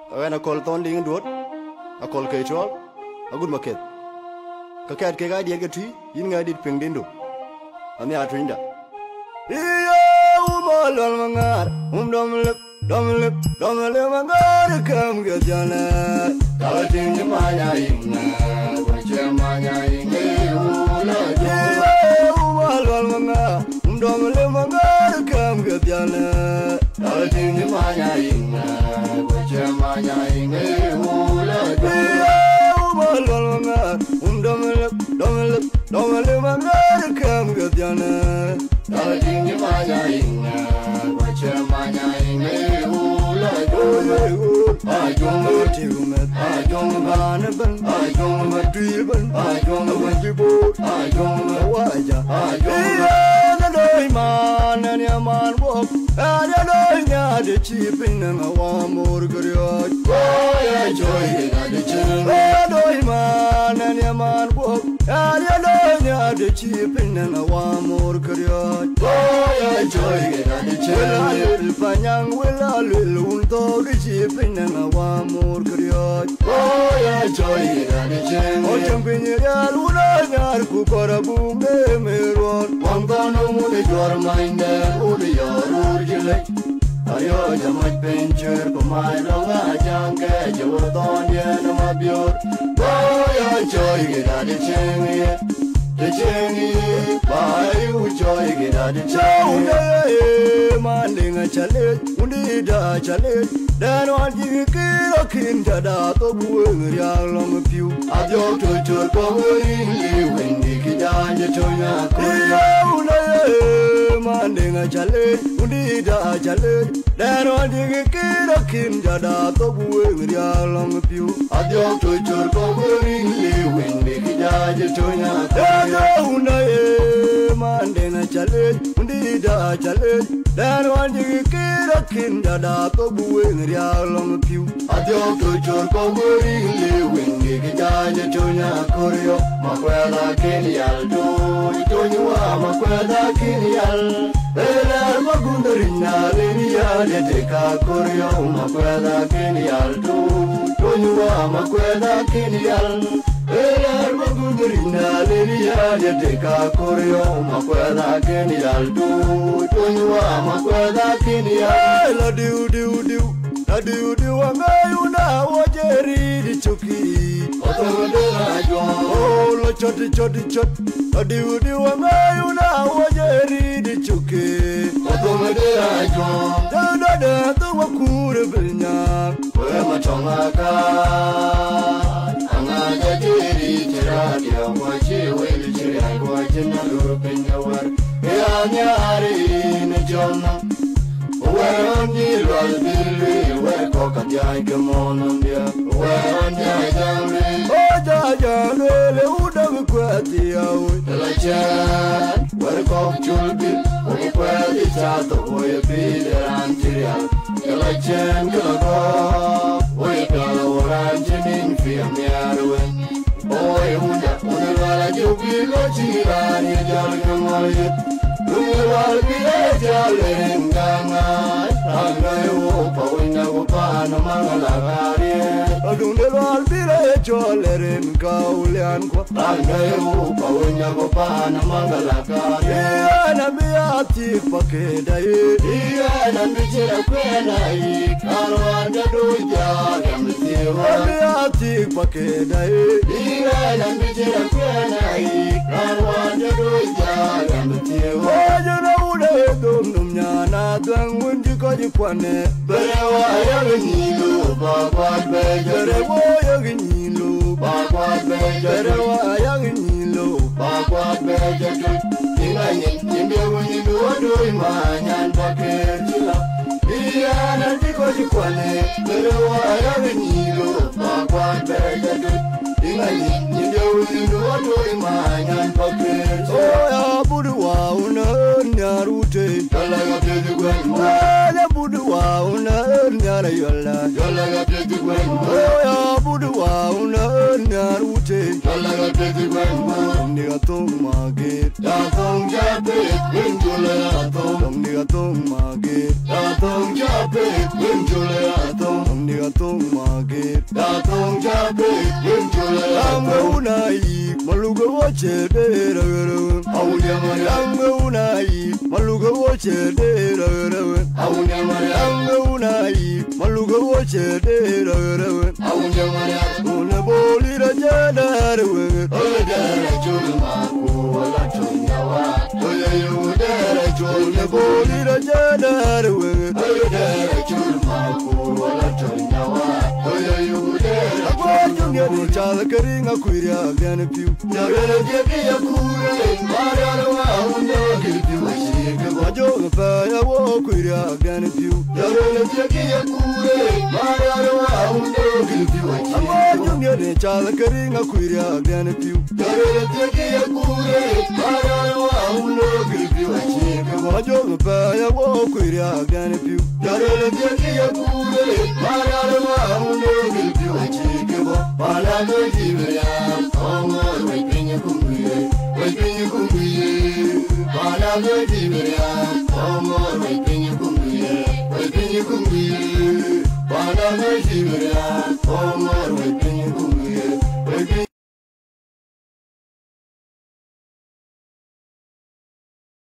when I call Thonding and Wood, I call Katrol, a good market. Kakat Kega Diagatri, in I did Pingdindo, and the Atrinda. Dominic, come get Jana, Talatin Maya in Maya in Dominic, come get Jana, Talatin Maya in Maya in Dominic, come get Jana, Talatin Maya in Maya in I don't know, I don't ban, I don't know driven, I don't know when you boat, I don't know why, I don't know man and your man walk, and I know the cheap in and I want more good. I enjoy the children, I know man and your man walk, and I know the cheap in and I want more good. I enjoy the children, Panyang will a little dog. Shipping and a one more curious. Oh, I joy and a chain. Oh, jumping in a luna, Kukora boom, Meron. One gun on your mind, and all your original. I owe you my pincher for my long junket. You were on the end of my bureau. Oh, I joy and a chain. The chain, by you joy, get out the chain. Manding a challenge, wounded a challenge. Then one you get a king to that of young long of you. I go to your power when you get down your toya. Manding a challenge, wounded a challenge. Then one you get a king to that of young long of you. I go to your power when you get down your toya. Manding a challenge, Undida challenge. Then one you get a king that up of wing long pew. I don't go to your power when you get down your toya. Corio, Maquella Kenial, do you are Maquella Kenial? Bella Magundrina, Linia, Deca Corio, Maquella Kenial, do you are Maquella Kenial? Ella Magundrina, Lilia, Deca Corio, Maquella Kenial, do you are Maquella Kenial? I do, and I now what you read, Chucky. Oh, chotty, chot. I do, and I now what you read, Chucky. I don't know what could have been young. Where my tongue and I did it, what you will, I watch in a loop in your work. In a journal. Where on the Raspberry, where cock and yank come on dear. Where on the oh, Jajan, who never quit the chat. Where cock should be, where the chat of where be the anterior. The legend can go, where the orange in film yarwin. Oh, you be watching it. Will be a jolly ganga. I hope I will pan among the I do not be a jolly Gaulian. I hope I will never pan among the and I be a thief pocket. And I'm a queen. I want to do ya. I be a thief pocket. And I'm a queen. I want to do ya. I don't know the Dominiana, don't want to go to Quane. But I am in you, Baba, better, I am in you, Baba, better, I am in you, Baba, better. In the way you do my and bucket. Diana, because you Quane, better, I am in you, Baba, better. In the way you do my and bucket. Oh, Buddha, Narute, Yalaga to the Gwen, Buddha, Narayola, Yalaga to the Gwen, oh, Buddha, Narute, Yalaga to the Gwen, Niatom Market, Yatom Japet, Windula, Niatom Market, Yatom Japet, Windula, Niatom chede rawe. Aunja manyar. Una boli rajada rawe. Odere chulma kuwala chunyawa. Oye udere chulma Boli rajada rawe. Odere chulma kuwala chunyawa. Oye udere Agwajungeni chala karinga kuiria gana piu. Jagara jeki ya kure. Mararwa undo gilpi washike. Wajo pa ya wo kuiria gana piu. Jagara jeki ya kure. Mararwa undo gilpi washike. Agwajungeni chala karinga kuiria gana piu. Jagara jeki ya kure. Mararwa undo gilpi washike. Wajo pa ya wo kuiria gana piu. Jagara jeki ya kure. Mararwa undo gilpi washike. Bala no jibya. Omo wipinye kumbuye. Wipinye kumbuye. Bala no jibya. Omo wipinye kumbuye. Wipinye kumbuye. Bala no jibya. Omo wipinye